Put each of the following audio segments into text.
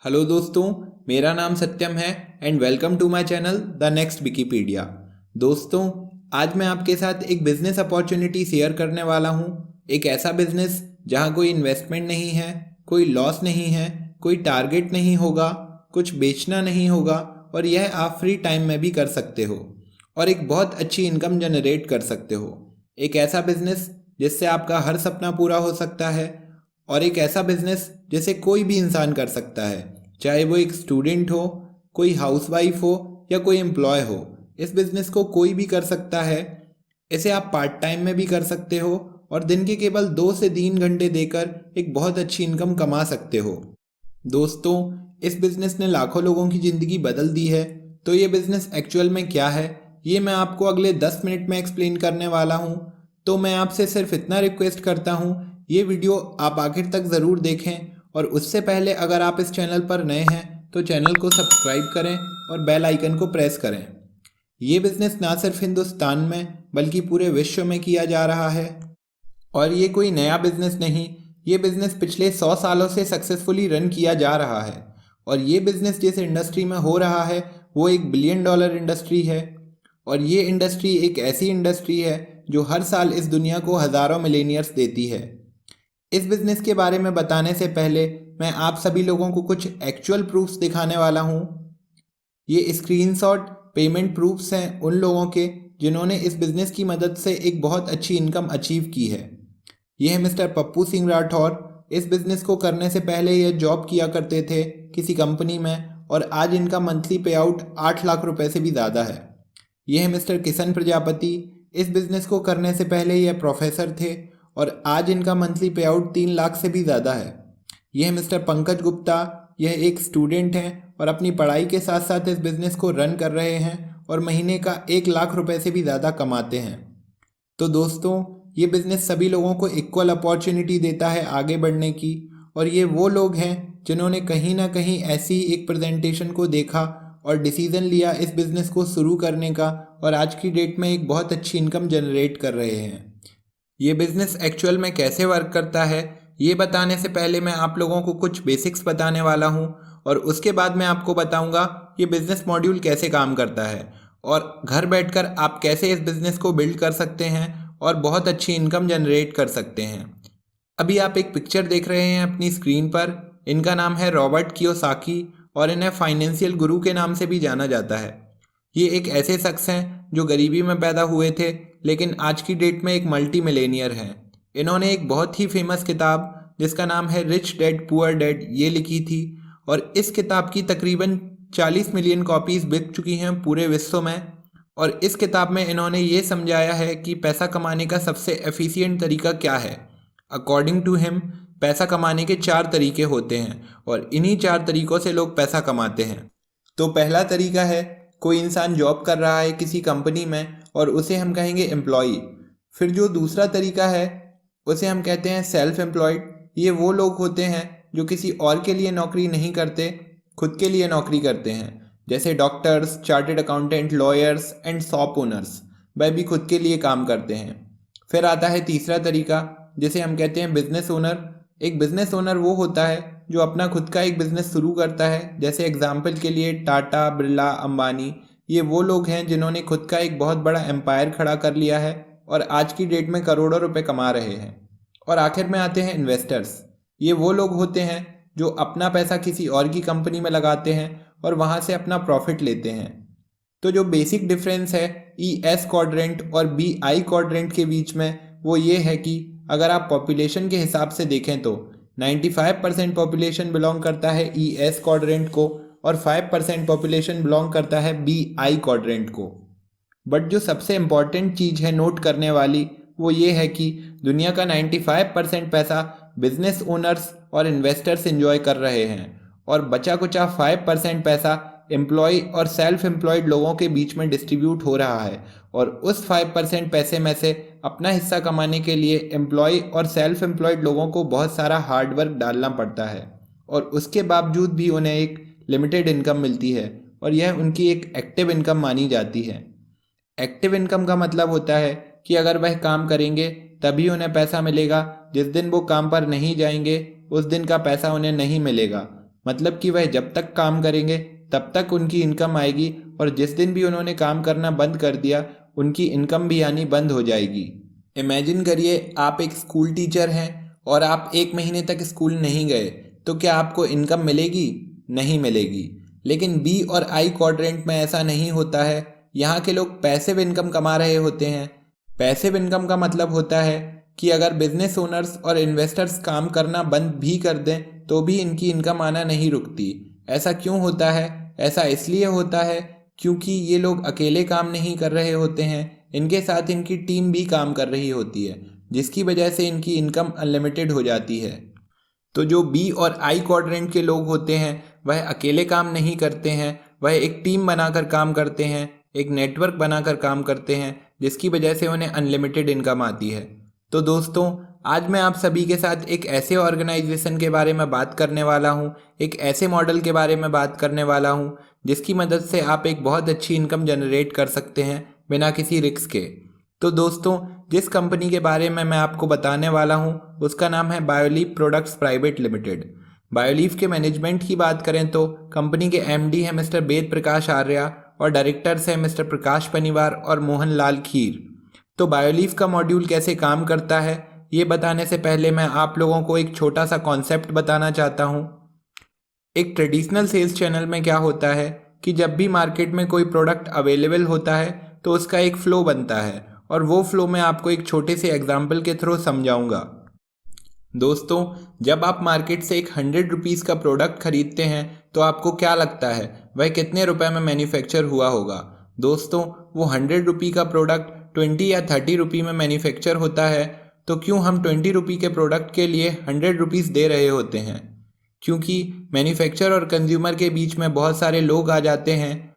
Hello दोस्तों, मेरा नाम सत्यम है and welcome to my channel the next Wikipedia. दोस्तों, आज मैं आपके साथ एक बिजनेस अपॉर्चुनिटी शेयर करने वाला हूँ। एक ऐसा बिजनेस जहाँ कोई इन्वेस्टमेंट नहीं है, कोई लॉस नहीं है, कोई टारगेट नहीं होगा, कुछ बेचना नहीं होगा और यह आप फ्री टाइम में भी कर सकते हो और एक बहुत अच्छी इनकम जनरेट कर सकते हो। एक ऐसा बिजनेस जिससे आपका हर सपना पूरा हो सकता है और एक ऐसा बिजनेस जिसे कोई भी इंसान कर सकता है, चाहे वो एक स्टूडेंट हो, कोई हाउसवाइफ हो या कोई एम्प्लॉय हो। इस बिजनेस को कोई भी कर सकता है। इसे आप पार्ट टाइम में भी कर सकते हो और दिन के केवल 2 से 3 घंटे देकर एक बहुत अच्छी इनकम कमा सकते हो। दोस्तों, इस बिजनेस ने लाखों लोगों की ज़िंदगी बदल दी है। तो ये बिजनेस एक्चुअल में क्या है, ये मैं आपको अगले 10 मिनट में एक्सप्लेन करने वाला हूँ। तो मैं आपसे सिर्फ इतना रिक्वेस्ट करता हूँ, ये वीडियो आप आखिर तक ज़रूर देखें और उससे पहले अगर आप इस चैनल पर नए हैं तो चैनल को सब्सक्राइब करें और बेल आइकन को प्रेस करें। ये बिजनेस ना सिर्फ हिंदुस्तान में बल्कि पूरे विश्व में किया जा रहा है और ये कोई नया बिजनेस नहीं। ये बिजनेस पिछले 100 सालों से सक्सेसफुली रन किया जा रहा है और ये बिजनेस जिस इंडस्ट्री में हो रहा है वो एक बिलियन डॉलर इंडस्ट्री है। और ये इंडस्ट्री एक ऐसी इंडस्ट्री है जो हर साल इस दुनिया को हज़ारों मिलेनियर्स देती है। इस बिजनेस के बारे में बताने से पहले मैं आप सभी लोगों को कुछ एक्चुअल प्रूफ्स दिखाने वाला हूँ। ये स्क्रीनशॉट पेमेंट प्रूफ्स हैं उन लोगों के जिन्होंने इस बिज़नेस की मदद से एक बहुत अच्छी इनकम अचीव की है। ये है मिस्टर पप्पू सिंह राठौर। इस बिज़नेस को करने से पहले ये जॉब किया करते थे किसी कंपनी में और आज इनका मंथली पे आउट 8 लाख रुपए से भी ज़्यादा है। ये है मिस्टर किशन प्रजापति। इस बिज़नेस को करने से पहले यह प्रोफेसर थे और आज इनका मंथली पे आउट 3 लाख से भी ज़्यादा है। यह है मिस्टर पंकज गुप्ता। यह एक स्टूडेंट हैं और अपनी पढ़ाई के साथ साथ इस बिज़नेस को रन कर रहे हैं और महीने का 1 लाख रुपए से भी ज़्यादा कमाते हैं। तो दोस्तों, ये बिज़नेस सभी लोगों को इक्वल अपॉर्चुनिटी देता है आगे बढ़ने की और ये वो लोग हैं जिन्होंने कहीं ना कहीं ऐसी एक प्रेजेंटेशन को देखा और डिसीज़न लिया इस बिज़नेस को शुरू करने का और आज की डेट में एक बहुत अच्छी इनकम जनरेट कर रहे हैं। ये बिज़नेस एक्चुअल में कैसे वर्क करता है, ये बताने से पहले मैं आप लोगों को कुछ बेसिक्स बताने वाला हूँ और उसके बाद मैं आपको बताऊँगा ये बिज़नेस मॉड्यूल कैसे काम करता है और घर बैठकर आप कैसे इस बिज़नेस को बिल्ड कर सकते हैं और बहुत अच्छी इनकम जनरेट कर सकते हैं। अभी आप एक पिक्चर देख रहे हैं अपनी स्क्रीन पर। इनका नाम है रॉबर्ट कियोसाकी और इन्हें फाइनेंशियल गुरु के नाम से भी जाना जाता है। ये एक ऐसे शख्स हैं जो गरीबी में पैदा हुए थे लेकिन आज की डेट में एक मल्टी मिलेनियर हैं। इन्होंने एक बहुत ही फेमस किताब जिसका नाम है रिच डैड पुअर डैड ये लिखी थी और इस किताब की तकरीबन 40 मिलियन कॉपीज़ बिक चुकी हैं पूरे विश्व में। और इस किताब में इन्होंने ये समझाया है कि पैसा कमाने का सबसे एफिशिएंट तरीका क्या है। अकॉर्डिंग टू हिम पैसा कमाने के 4 तरीके होते हैं और इन्हीं 4 तरीकों से लोग पैसा कमाते हैं। तो पहला तरीका है, कोई इंसान जॉब कर रहा है किसी कंपनी में और उसे हम कहेंगे एम्प्लॉई। फिर जो दूसरा तरीका है उसे हम कहते हैं सेल्फ एम्प्लॉयड। ये वो लोग होते हैं जो किसी और के लिए नौकरी नहीं करते, खुद के लिए नौकरी करते हैं, जैसे doctors, chartered accountant, lawyers and shop owners. वह भी खुद के लिए काम करते हैं। फिर आता है तीसरा तरीका जिसे हम कहते हैं बिजनेस ओनर। एक बिजनेस ओनर वो होता है जो अपना खुद का एक बिजनेस शुरू करता है, जैसे एग्जाम्पल के लिए टाटा, बिरला, अंबानी। ये वो लोग हैं जिन्होंने खुद का एक बहुत बड़ा एम्पायर खड़ा कर लिया है और आज की डेट में करोड़ों रुपए कमा रहे हैं। और आखिर में आते हैं इन्वेस्टर्स। ये वो लोग होते हैं जो अपना पैसा किसी और की कंपनी में लगाते हैं और वहाँ से अपना प्रॉफिट लेते हैं। तो जो बेसिक डिफरेंस है ES क्वाड्रेंट और BI क्वाड्रेंट के बीच में वो ये है कि अगर आप पॉपुलेशन के हिसाब से देखें तो 95% पॉपुलेशन बिलोंग करता है ES क्वाड्रेंट को और 5% पॉपुलेशन बिलोंग करता है BI क्वाड्रेंट को। बट जो सबसे इम्पॉर्टेंट चीज़ है नोट करने वाली वो ये है कि दुनिया का 95% पैसा बिजनेस ओनर्स और इन्वेस्टर्स एंजॉय कर रहे हैं और बचा कुचा 5% पैसा एम्प्लॉय और सेल्फ एम्प्लॉयड लोगों के बीच में डिस्ट्रीब्यूट हो रहा है। और उस 5% पैसे में से अपना हिस्सा कमाने के लिए एम्प्लॉय और सेल्फ एम्प्लॉयड लोगों को बहुत सारा हार्ड वर्क डालना पड़ता है और उसके बावजूद भी उन्हें एक लिमिटेड इनकम मिलती है और यह उनकी एक एक्टिव इनकम मानी जाती है। एक्टिव इनकम का मतलब होता है कि अगर वह काम करेंगे तभी उन्हें पैसा मिलेगा, जिस दिन वो काम पर नहीं जाएंगे उस दिन का पैसा उन्हें नहीं मिलेगा। मतलब कि वह जब तक काम करेंगे तब तक उनकी इनकम आएगी और जिस दिन भी उन्होंने काम करना बंद कर दिया उनकी इनकम भी आनी बंद हो जाएगी। इमेजिन करिए आप एक स्कूल टीचर हैं और आप 1 महीने तक स्कूल नहीं गए, तो क्या आपको इनकम मिलेगी? नहीं मिलेगी। लेकिन बी और आई क्वाड्रेंट में ऐसा नहीं होता है। यहाँ के लोग पैसिव इनकम कमा रहे होते हैं। पैसिव इनकम का मतलब होता है कि अगर बिजनेस ओनर्स और इन्वेस्टर्स काम करना बंद भी कर दें तो भी इनकी इनकम आना नहीं रुकती। ऐसा क्यों होता है? ऐसा इसलिए होता है क्योंकि ये लोग अकेले काम नहीं कर रहे होते हैं, इनके साथ इनकी टीम भी काम कर रही होती है, जिसकी वजह से इनकी इनकम अनलिमिटेड हो जाती है। तो जो बी और आई क्वाड्रेंट के लोग होते हैं वह अकेले काम नहीं करते हैं, वह एक टीम बनाकर काम करते हैं, एक नेटवर्क बनाकर काम करते हैं, जिसकी वजह से उन्हें अनलिमिटेड इनकम आती है। तो दोस्तों, आज मैं आप सभी के साथ एक ऐसे ऑर्गेनाइजेशन के बारे में बात करने वाला हूँ, एक ऐसे मॉडल के बारे में बात करने वाला हूँ जिसकी मदद से आप एक बहुत अच्छी इनकम जनरेट कर सकते हैं बिना किसी रिस्क के। तो दोस्तों, जिस कंपनी के बारे में मैं आपको बताने वाला हूँ उसका नाम है बायोलीफ प्रोडक्ट्स प्राइवेट लिमिटेड। बायोलीफ के मैनेजमेंट की बात करें तो कंपनी के एमडी हैं मिस्टर वेद प्रकाश आर्या और डायरेक्टर्स हैं मिस्टर प्रकाश पनिवार और मोहन लाल खीर। तो बायोलीफ का मॉड्यूल कैसे काम करता है ये बताने से पहले मैं आप लोगों को एक छोटा सा कॉन्सेप्ट बताना चाहता हूँ। एक ट्रेडिशनल सेल्स चैनल में क्या होता है कि जब भी मार्केट में कोई प्रोडक्ट अवेलेबल होता है तो उसका एक फ़्लो बनता है और वो फ्लो मैं आपको एक छोटे से एग्जाम्पल के थ्रू समझाऊंगा। दोस्तों, जब आप मार्केट से एक 100 रुपीज़ का प्रोडक्ट खरीदते हैं तो आपको क्या लगता है वह कितने रुपए में मैन्युफैक्चर हुआ होगा? दोस्तों, वो 100 रुपये का प्रोडक्ट 20 या 30 रुपये में मैन्युफैक्चर होता है। तो क्यों हम 20 रुपये के प्रोडक्ट के लिए 100 रुपीज़ दे रहे होते हैं? क्योंकि मैन्युफैक्चर और कंज्यूमर के बीच में बहुत सारे लोग आ जाते हैं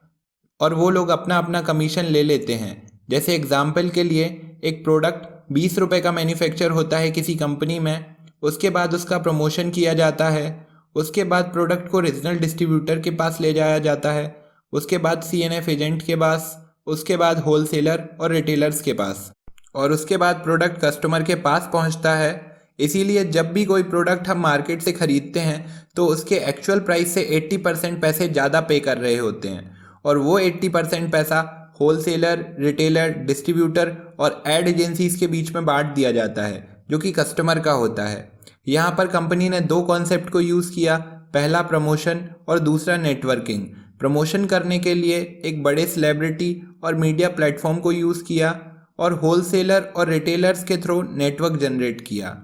और वो लोग अपना अपना कमीशन ले लेते हैं। जैसे एग्जाम्पल के लिए एक प्रोडक्ट 20 रुपये का मैन्युफैक्चर होता है किसी कंपनी में, उसके बाद उसका प्रमोशन किया जाता है, उसके बाद प्रोडक्ट को रीजनल डिस्ट्रीब्यूटर के पास ले जाया जाता है, उसके बाद सीएनएफ एजेंट के पास, उसके बाद होलसेलर और रिटेलर्स के पास, और उसके बाद प्रोडक्ट कस्टमर के पास पहुंचता है। इसीलिए जब भी कोई प्रोडक्ट हम मार्केट से खरीदते हैं तो उसके एक्चुअल प्राइस से 80% पैसे ज़्यादा पे कर रहे होते हैं और वो 80% पैसा होलसेलर, रिटेलर, डिस्ट्रीब्यूटर और एड एजेंसीज के बीच में बांट दिया जाता है जो कि कस्टमर का होता है। यहाँ पर कंपनी ने 2 कॉन्सेप्ट को यूज़ किया, पहला प्रमोशन और दूसरा नेटवर्किंग। प्रमोशन करने के लिए एक बड़े सेलिब्रिटी और मीडिया प्लेटफॉर्म को यूज़ किया और होलसेलर और रिटेलर्स के थ्रू नेटवर्क जनरेट किया।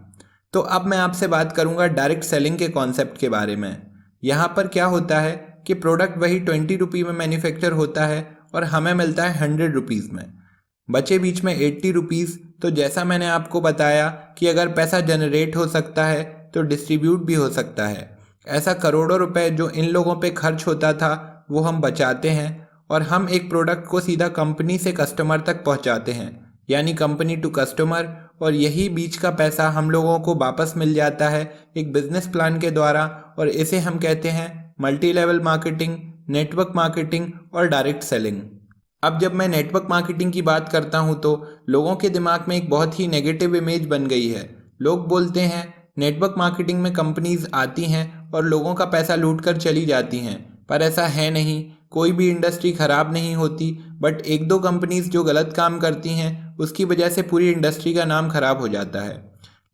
तो अब मैं आपसे बात करूँगा डायरेक्ट सेलिंग के कॉन्सेप्ट के बारे में। यहाँ पर क्या होता है कि प्रोडक्ट वही 20 रुपये में मैन्युफैक्चर होता है और हमें मिलता है 100 रुपीज़ में, बचे बीच में 80 रुपीज़। तो जैसा मैंने आपको बताया कि अगर पैसा जनरेट हो सकता है तो डिस्ट्रीब्यूट भी हो सकता है। ऐसा करोड़ों रुपए जो इन लोगों पे खर्च होता था वो हम बचाते हैं और हम एक प्रोडक्ट को सीधा कंपनी से कस्टमर तक पहुंचाते हैं, यानी कंपनी टू कस्टमर। और यही बीच का पैसा हम लोगों को वापस मिल जाता है एक बिजनेस प्लान के द्वारा, और इसे हम कहते हैं multi level marketing, network marketing और डायरेक्ट सेलिंग। अब जब मैं नेटवर्क मार्केटिंग की बात करता हूं तो लोगों के दिमाग में एक बहुत ही नेगेटिव इमेज बन गई है। लोग बोलते हैं नेटवर्क मार्केटिंग में कंपनीज आती हैं और लोगों का पैसा लूट कर चली जाती हैं, पर ऐसा है नहीं। कोई भी इंडस्ट्री ख़राब नहीं होती, बट 1-2 कंपनीज जो गलत काम करती हैं उसकी वजह से पूरी इंडस्ट्री का नाम खराब हो जाता है।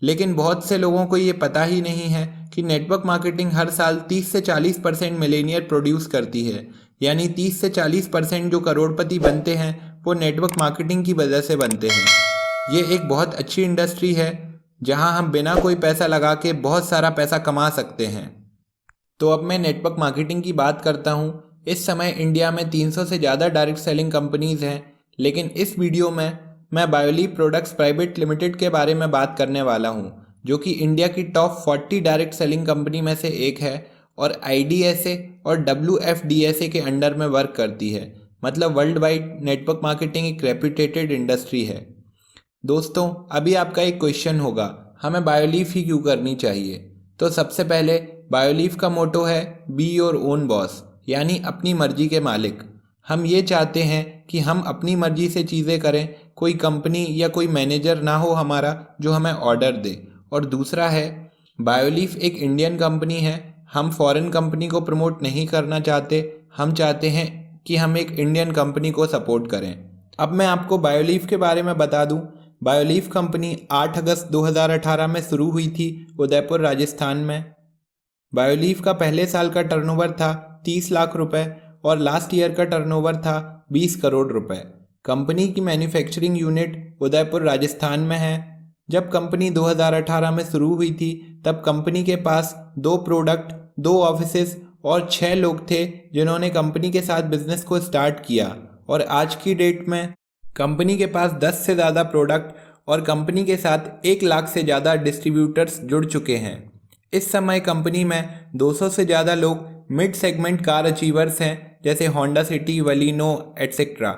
लेकिन बहुत से लोगों को ये पता ही नहीं है कि नेटवर्क मार्केटिंग हर साल 30 से 40% मिलेनियर प्रोड्यूस करती है, यानी 30 से 40% जो करोड़पति बनते हैं वो नेटवर्क मार्केटिंग की वजह से बनते हैं। ये एक बहुत अच्छी इंडस्ट्री है जहां हम बिना कोई पैसा लगा के बहुत सारा पैसा कमा सकते हैं। तो अब मैं नेटवर्क मार्केटिंग की बात करता हूँ। इस समय इंडिया में 300 से ज़्यादा डायरेक्ट सेलिंग कंपनीज़ हैं, लेकिन इस वीडियो में मैं बायोलीफ प्रोडक्ट्स प्राइवेट लिमिटेड के बारे में बात करने वाला हूँ, जो कि इंडिया की टॉप 40 डायरेक्ट सेलिंग कंपनी में से एक है और IDSA और WFDSA के अंडर में वर्क करती है। मतलब वर्ल्ड वाइड नेटवर्क मार्केटिंग एक रेप्यूटेटेड इंडस्ट्री है। दोस्तों, अभी आपका एक क्वेश्चन होगा, हमें बायोलीफ ही क्यों करनी चाहिए? तो सबसे पहले बायोलीफ का मोटो है बी योर ओन बॉस, यानी अपनी मर्जी के मालिक। हम ये चाहते हैं कि हम अपनी मर्जी से चीज़ें करें, कोई कंपनी या कोई मैनेजर ना हो हमारा जो हमें ऑर्डर दे। और दूसरा है बायोलीफ एक इंडियन कंपनी है, हम फॉरेन कंपनी को प्रमोट नहीं करना चाहते, हम चाहते हैं कि हम एक इंडियन कंपनी को सपोर्ट करें। अब मैं आपको बायोलीफ के बारे में बता दूं। बायोलीफ कंपनी 8 अगस्त 2018 में शुरू हुई थी उदयपुर राजस्थान में। बायोलीफ का पहले साल का टर्नओवर था 30 लाख रुपए और लास्ट ईयर का टर्नओवर था 20 करोड़ रुपए। कंपनी की मैन्युफैक्चरिंग यूनिट उदयपुर राजस्थान में है। जब कंपनी 2018 में शुरू हुई थी तब कंपनी के पास 2 प्रोडक्ट, 2 ऑफिसेस और 6 लोग थे जिन्होंने कंपनी के साथ बिजनेस को स्टार्ट किया। और आज की डेट में कंपनी के पास 10 से ज़्यादा प्रोडक्ट और कंपनी के साथ 1 लाख से ज़्यादा डिस्ट्रीब्यूटर्स जुड़ चुके हैं। इस समय कंपनी में 200 से ज़्यादा लोग मिड सेगमेंट कार अचीवर्स हैं, जैसे होंडा सिटी, वलीनो एटसेट्रा।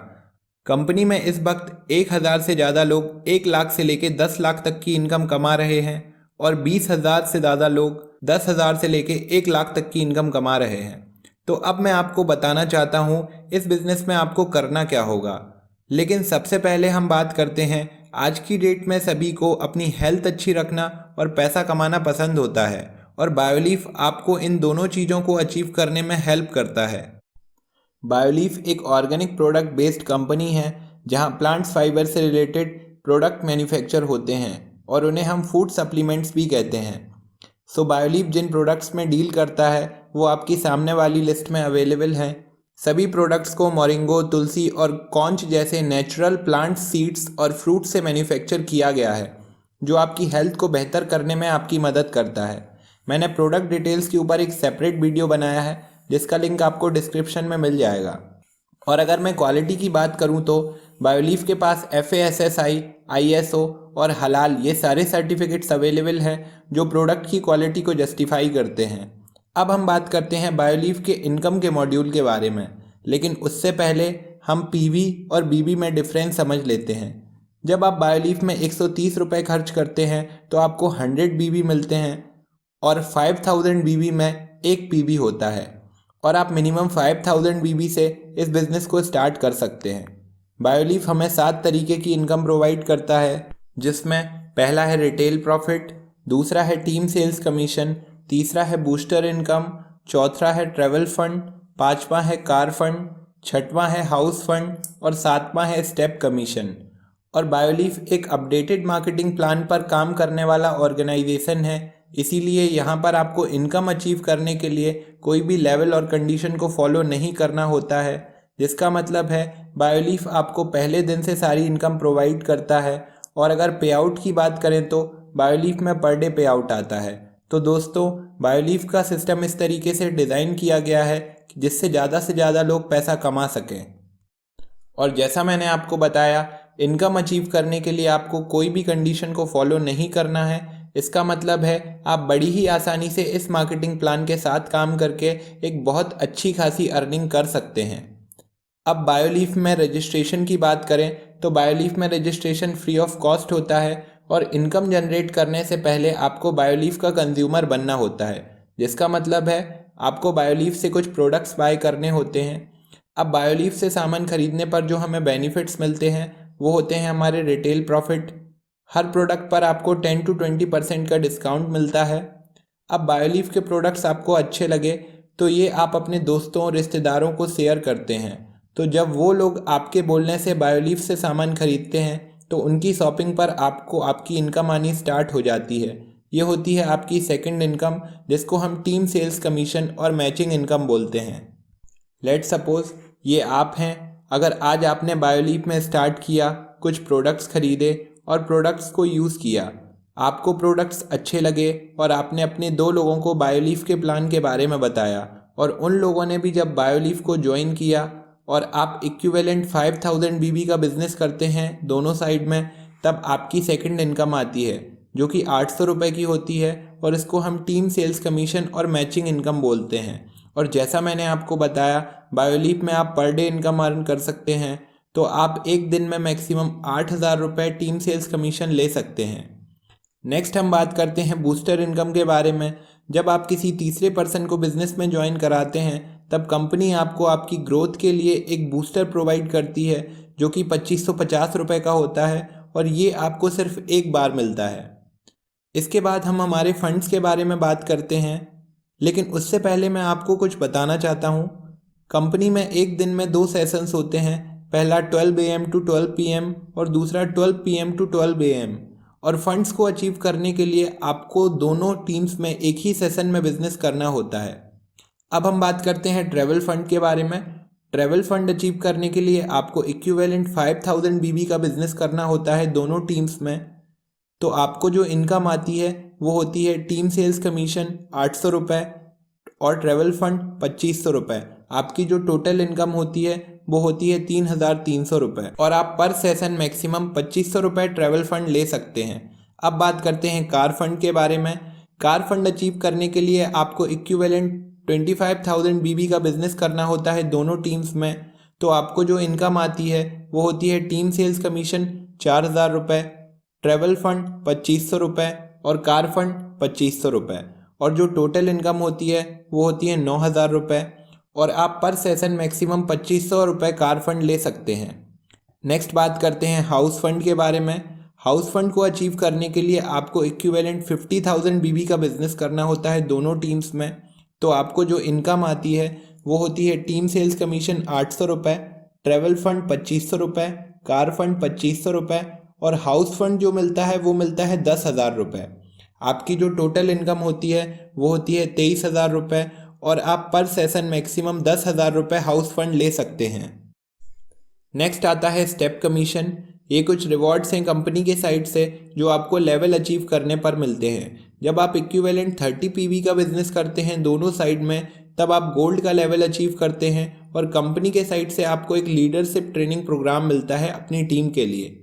कंपनी में इस वक्त 1000 से ज़्यादा लोग 1 लाख से लेकर 10 लाख तक की इनकम कमा रहे हैं और 20,000 से ज़्यादा लोग 10,000 से लेकर 1 लाख तक की इनकम कमा रहे हैं। तो अब मैं आपको बताना चाहता हूँ इस बिज़नेस में आपको करना क्या होगा। लेकिन सबसे पहले हम बात करते हैं, आज की डेट में सभी को अपनी हेल्थ अच्छी रखना और पैसा कमाना पसंद होता है और बायोलीफ आपको इन दोनों चीज़ों को अचीव करने में हेल्प करता है। बायोलीफ एक ऑर्गेनिक प्रोडक्ट बेस्ड कंपनी है जहां प्लांट्स फाइबर से रिलेटेड प्रोडक्ट मैन्युफैक्चर होते हैं और उन्हें हम फूड सप्लीमेंट्स भी कहते हैं। सो बायोलीफ जिन प्रोडक्ट्स में डील करता है वो आपकी सामने वाली लिस्ट में अवेलेबल हैं। सभी प्रोडक्ट्स को मोरिंगो, तुलसी और कॉन्च जैसे नेचुरल प्लांट सीड्स और फ्रूट से मैन्युफैक्चर किया गया है, जो आपकी हेल्थ को बेहतर करने में आपकी मदद करता है। मैंने प्रोडक्ट डिटेल्स के ऊपर एक सेपरेट वीडियो बनाया है जिसका लिंक आपको डिस्क्रिप्शन में मिल जाएगा। और अगर मैं क्वालिटी की बात करूं तो बायोलीफ के पास FASSI, ISO और हलाल ये सारे सर्टिफिकेट्स अवेलेबल हैं जो प्रोडक्ट की क्वालिटी को जस्टिफाई करते हैं। अब हम बात करते हैं बायोलीफ के इनकम के मॉड्यूल के बारे में, लेकिन उससे पहले हम PV और BB में डिफरेंस समझ लेते हैं। जब आप बायोलीफ में 130 रुपये खर्च करते हैं तो आपको 100 BB मिलते हैं और 5000 BB में एक PV होता है और आप मिनिमम 5000 BB से इस बिज़नेस को स्टार्ट कर सकते हैं। बायोलीफ हमें 7 तरीके की इनकम प्रोवाइड करता है, जिसमें पहला है रिटेल प्रॉफिट, दूसरा है टीम सेल्स कमीशन, तीसरा है बूस्टर इनकम, चौथा है ट्रैवल फंड, पांचवा है कार फंड, छठवां है हाउस फंड और सातवां है स्टेप कमीशन। और बायोलीफ एक अपडेटेड मार्केटिंग प्लान पर काम करने वाला ऑर्गेनाइजेशन है, इसीलिए यहाँ पर आपको इनकम अचीव करने के लिए कोई भी लेवल और कंडीशन को फॉलो नहीं करना होता है, जिसका मतलब है बायोलीफ आपको पहले दिन से सारी इनकम प्रोवाइड करता है। और अगर पे आउट की बात करें तो बायोलीफ में पर डे पे आउट आता है। तो दोस्तों, बायोलीफ का सिस्टम इस तरीके से डिज़ाइन किया गया है जिससे ज़्यादा से ज़्यादा लोग पैसा कमा सकें। और जैसा मैंने आपको बताया, इनकम अचीव करने के लिए आपको कोई भी कंडीशन को फॉलो नहीं करना है। इसका मतलब है आप बड़ी ही आसानी से इस मार्केटिंग प्लान के साथ काम करके एक बहुत अच्छी खासी अर्निंग कर सकते हैं। अब बायोलीफ में रजिस्ट्रेशन की बात करें तो बायोलीफ में रजिस्ट्रेशन फ्री ऑफ कॉस्ट होता है और इनकम जनरेट करने से पहले आपको बायोलीफ का कंज्यूमर बनना होता है, जिसका मतलब है आपको बायोलीफ से कुछ प्रोडक्ट्स बाय करने होते हैं। अब बायोलीफ से सामान खरीदने पर जो हमें बेनिफिट्स मिलते हैं वो होते हैं हमारे रिटेल प्रॉफिट। हर प्रोडक्ट पर आपको 10 to 20% का डिस्काउंट मिलता है। अब बायोलीफ के प्रोडक्ट्स आपको अच्छे लगे तो ये आप अपने दोस्तों और रिश्तेदारों को शेयर करते हैं, तो जब वो लोग आपके बोलने से बायोलीफ से सामान खरीदते हैं तो उनकी शॉपिंग पर आपको आपकी इनकम आनी स्टार्ट हो जाती है। ये होती है आपकी सेकंड इनकम, जिसको हम टीम सेल्स कमीशन और मैचिंग इनकम बोलते हैं। लेट्स सपोज ये आप हैं। अगर आज आपने बायोलीफ में स्टार्ट किया, कुछ प्रोडक्ट्स खरीदे और प्रोडक्ट्स को यूज़ किया, आपको प्रोडक्ट्स अच्छे लगे और आपने अपने 2 लोगों को बायोलीफ के प्लान के बारे में बताया और उन लोगों ने भी जब बायोलीफ को ज्वाइन किया और आप इक्विवेलेंट 5000 BB का बिजनेस करते हैं दोनों साइड में, तब आपकी सेकंड इनकम आती है जो कि 800 रुपये की होती है और इसको हम टीम सेल्स कमीशन और मैचिंग इनकम बोलते हैं। और जैसा मैंने आपको बताया, बायोलीफ में आप पर डे इनकम अर्न कर सकते हैं, तो आप एक दिन में मैक्सिमम 8000 रुपये टीम सेल्स कमीशन ले सकते हैं। नेक्स्ट हम बात करते हैं बूस्टर इनकम के बारे में। जब आप किसी तीसरे पर्सन को बिजनेस में ज्वाइन कराते हैं तब कंपनी आपको आपकी ग्रोथ के लिए एक बूस्टर प्रोवाइड करती है जो कि 2550 रुपये का होता है और ये आपको सिर्फ एक बार मिलता है। इसके बाद हम हमारे फंड्स के बारे में बात करते हैं। लेकिन उससे पहले मैं आपको कुछ बताना चाहता हूँ। कंपनी में एक दिन में 2 सेशंस होते हैं, पहला 12 AM टू 12 PM और दूसरा 12 PM टू 12 AM। और फंड्स को अचीव करने के लिए आपको दोनों टीम्स में एक ही सेशन में बिजनेस करना होता है। अब हम बात करते हैं ट्रैवल फंड के बारे में। ट्रैवल फंड अचीव करने के लिए आपको इक्विवेलेंट 5000 BB का बिजनेस करना होता है दोनों टीम्स में। तो आपको जो इनकम आती है वो होती है टीम सेल्स कमीशन 800 रुपये और ट्रैवल फंड 2500 रुपये। आपकी जो टोटल इनकम होती है वो होती है 3300 रुपये और आप पर सेशन मैक्सिमम 2500 रुपये ट्रैवल फंड ले सकते हैं। अब बात करते हैं कार फंड के बारे में। कार फंड अचीव करने के लिए आपको इक्विवेलेंट 25,000 BB का बिजनेस करना होता है दोनों टीम्स में। तो आपको जो इनकम आती है वो होती है टीम सेल्स कमीशन 4000 रुपये, ट्रैवल फंड 2500 रुपये और कार फंड 2500 रुपये और जो टोटल इनकम होती है वो होती है 9000 रुपये और आप पर सेशन मैक्सिमम 2500 रुपये कार फंड ले सकते हैं। नेक्स्ट बात करते हैं हाउस फंड के बारे में। हाउस फंड को अचीव करने के लिए आपको इक्विवेलेंट 50,000 BB का बिजनेस करना होता है दोनों टीम्स में। तो आपको जो इनकम आती है वो होती है टीम सेल्स कमीशन 800 रुपये, ट्रैवल फंड 2500 रुपये, कार फंड 2500 रुपये और हाउस फंड जो मिलता है वो मिलता है 10,000 रुपये। आपकी जो टोटल इनकम होती है वो होती है 23,000 रुपये और आप पर सेशन मैक्सिमम 10,000 रुपये हाउस फंड ले सकते हैं। नेक्स्ट आता है स्टेप कमीशन। ये कुछ रिवॉर्ड्स हैं कंपनी के साइड से जो आपको लेवल अचीव करने पर मिलते हैं। जब आप इक्विवेलेंट 30 PB का बिजनेस करते हैं दोनों साइड में, तब आप गोल्ड का लेवल अचीव करते हैं और कंपनी के साइड से आपको एक लीडरशिप ट्रेनिंग प्रोग्राम मिलता है अपनी टीम के लिए।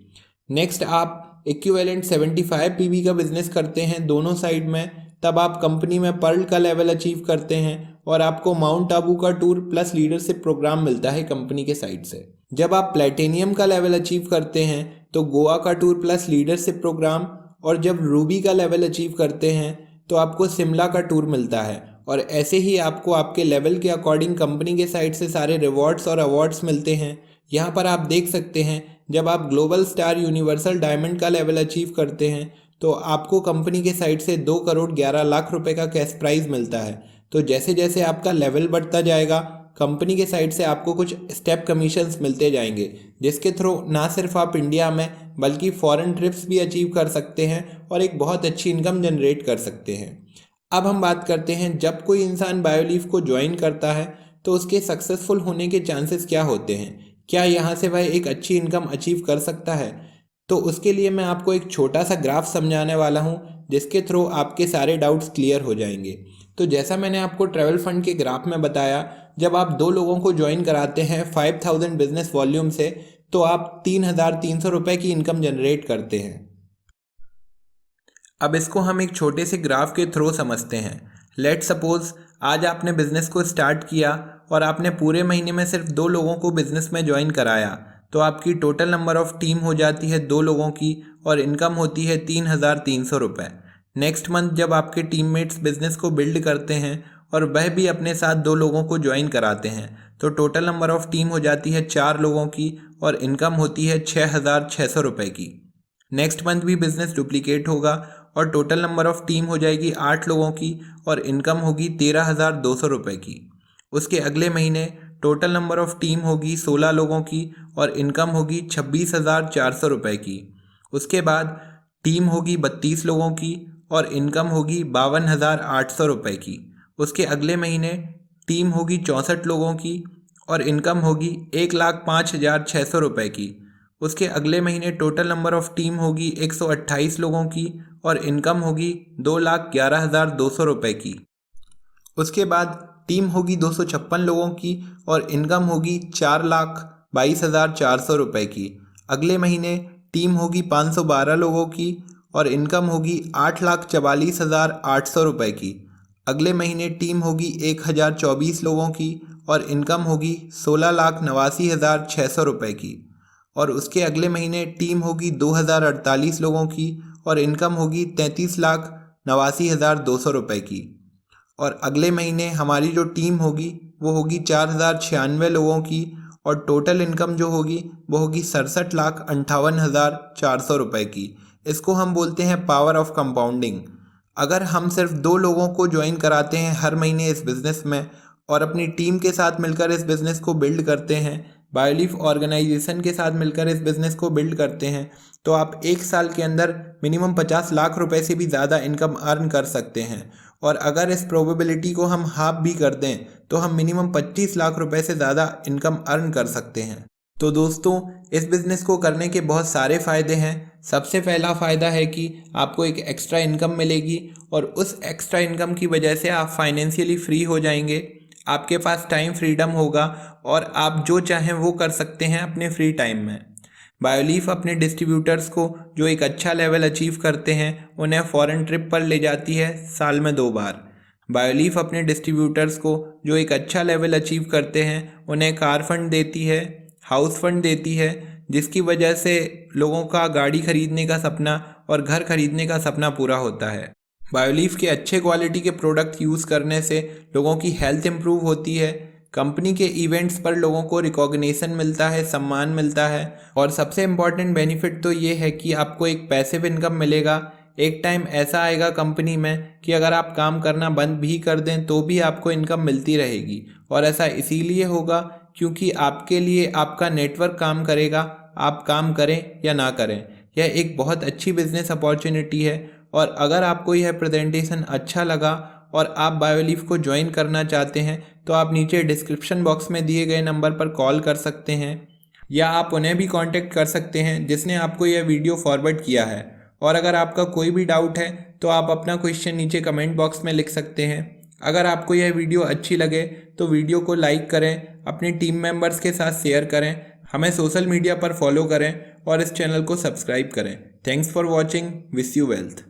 नेक्स्ट आप इक्विवेलेंट 75 PB का बिजनेस करते हैं दोनों साइड में, तब आप कंपनी में पर्ल का लेवल अचीव करते हैं और आपको माउंट आबू का टूर प्लस लीडरशिप प्रोग्राम मिलता है कंपनी के साइड से। जब आप प्लेटिनियम का लेवल अचीव करते हैं तो गोवा का टूर प्लस लीडरशिप प्रोग्राम और जब रूबी का लेवल अचीव करते हैं तो आपको शिमला का टूर मिलता है। और ऐसे ही आपको आपके लेवल के अकॉर्डिंग कंपनी के साइड से सारे रिवॉर्ड्स और अवार्ड्स मिलते हैं। यहाँ पर आप देख सकते हैं जब आप ग्लोबल स्टार यूनिवर्सल डायमंड का लेवल अचीव करते हैं तो आपको कंपनी के साइड से 2 करोड़ 11 लाख रुपए का कैश प्राइज मिलता है। तो जैसे जैसे आपका लेवल बढ़ता जाएगा कंपनी के साइड से आपको कुछ स्टेप कमीशंस मिलते जाएंगे, जिसके थ्रू ना सिर्फ आप इंडिया में बल्कि फॉरेन ट्रिप्स भी अचीव कर सकते हैं और एक बहुत अच्छी इनकम जनरेट कर सकते हैं। अब हम बात करते हैं जब कोई इंसान बायोलीफ को ज्वाइन करता है तो उसके सक्सेसफुल होने के चांसेस क्या होते हैं, क्या यहाँ से वह एक अच्छी इनकम अचीव कर सकता है। तो उसके लिए मैं आपको एक छोटा सा ग्राफ समझाने वाला हूँ जिसके थ्रू आपके सारे डाउट्स क्लियर हो जाएंगे। तो जैसा मैंने आपको ट्रैवल फंड के ग्राफ में बताया, जब आप 2 लोगों को ज्वाइन कराते हैं 5000 बिजनेस वॉल्यूम से तो आप 3300 रुपये की इनकम जनरेट करते हैं। अब इसको हम एक छोटे से ग्राफ के थ्रू समझते हैं। लेट सपोज आज आपने बिजनेस को स्टार्ट किया और आपने पूरे महीने में सिर्फ 2 लोगों को बिजनेस में ज्वाइन कराया, तो आपकी टोटल नंबर ऑफ टीम हो जाती है 2 लोगों की और इनकम होती है 3300 रुपये। नेक्स्ट मंथ जब आपके टीममेट्स बिजनेस को बिल्ड करते हैं और वह भी अपने साथ 2 लोगों को ज्वाइन कराते हैं तो टोटल नंबर ऑफ टीम हो जाती है 4 लोगों की और इनकम होती है 6600 रुपये की। नेक्स्ट मंथ भी बिजनेस डुप्लीकेट होगा और टोटल नंबर ऑफ टीम हो जाएगी 8 लोगों की और इनकम होगी 13200 रुपये की। उसके अगले महीने टोटल नंबर ऑफ टीम होगी 16 लोगों की और इनकम होगी 26400 रुपये की। उसके बाद टीम होगी 32 लोगों की और इनकम होगी 52800 रुपये की। उसके अगले महीने टीम होगी 64 लोगों की और इनकम होगी 1,05,600 रुपये की। उसके अगले महीने टोटल नंबर ऑफ टीम होगी 128 लोगों की और इनकम होगी 2,11,200 रुपये की। उसके बाद टीम होगी 256 लोगों की और इनकम होगी 4,22,400 रुपये की। अगले महीने टीम होगी 512 लोगों की और इनकम होगी 8,44,800 रुपये की। अगले महीने टीम होगी 1,024 लोगों की और इनकम होगी 16,89,600 रुपये की। और उसके अगले महीने टीम होगी 2,048 लोगों की और इनकम होगी 33,89,200 रुपये की। और अगले महीने हमारी जो टीम होगी वो होगी 4,096 लोगों की और टोटल इनकम जो होगी वो होगी 67,58,400 रुपये की। इसको हम बोलते हैं पावर ऑफ कंपाउंडिंग। अगर हम सिर्फ 2 लोगों को ज्वाइन कराते हैं हर महीने इस बिज़नेस में और अपनी टीम के साथ मिलकर इस बिज़नेस को बिल्ड करते हैं, बायोलीफ ऑर्गेनाइजेशन के साथ मिलकर इस बिज़नेस को बिल्ड करते हैं, तो आप 1 साल के अंदर मिनिमम 50 लाख रुपए से भी ज़्यादा इनकम अर्न कर सकते हैं। और अगर इस प्रोबेबिलिटी को हम हाफ भी कर दें तो हम मिनिमम 25 लाख रुपए से ज़्यादा इनकम अर्न कर सकते हैं। तो दोस्तों, इस बिज़नेस को करने के बहुत सारे फ़ायदे हैं। सबसे पहला फ़ायदा है कि आपको एक एक्स्ट्रा इनकम मिलेगी और उस एक्स्ट्रा इनकम की वजह से आप फाइनेंशियली फ्री हो जाएंगे। आपके पास टाइम फ्रीडम होगा और आप जो चाहें वो कर सकते हैं अपने फ्री टाइम में। बायोलीफ अपने डिस्ट्रीब्यूटर्स को जो एक अच्छा लेवल अचीव करते हैं उन्हें फ़ॉरेन ट्रिप पर ले जाती है साल में 2 बार। बायोलीफ अपने डिस्ट्रीब्यूटर्स को जो एक अच्छा लेवल अचीव करते हैं उन्हें कार फंड देती है, हाउस फंड देती है, जिसकी वजह से लोगों का गाड़ी खरीदने का सपना और घर खरीदने का सपना पूरा होता है। बायोलीफ के अच्छे क्वालिटी के प्रोडक्ट यूज़ करने से लोगों की हेल्थ इंप्रूव होती है, कंपनी के इवेंट्स पर लोगों को रिकॉग्निशन मिलता है, सम्मान मिलता है और सबसे इम्पॉर्टेंट बेनिफिट तो ये है कि आपको एक पैसिव इनकम मिलेगा। एक टाइम ऐसा आएगा कंपनी में कि अगर आप काम करना बंद भी कर दें तो भी आपको इनकम मिलती रहेगी और ऐसा इसीलिए होगा क्योंकि आपके लिए आपका नेटवर्क काम करेगा, आप काम करें या ना करें। यह एक बहुत अच्छी बिजनेस अपॉर्चुनिटी है और अगर आपको यह प्रेजेंटेशन अच्छा लगा और आप बायोलीफ को ज्वाइन करना चाहते हैं तो आप नीचे डिस्क्रिप्शन बॉक्स में दिए गए नंबर पर कॉल कर सकते हैं या आप उन्हें भी कांटेक्ट कर सकते हैं जिसने आपको यह वीडियो फॉरवर्ड किया है। और अगर आपका कोई भी डाउट है तो आप अपना क्वेश्चन नीचे कमेंट बॉक्स में लिख सकते हैं। अगर आपको यह वीडियो अच्छी लगे तो वीडियो को लाइक करें, अपनी टीम मेंबर्स के साथ शेयर करें, हमें सोशल मीडिया पर फॉलो करें और इस चैनल को सब्सक्राइब करें। Thanks for watching, wish you wealth.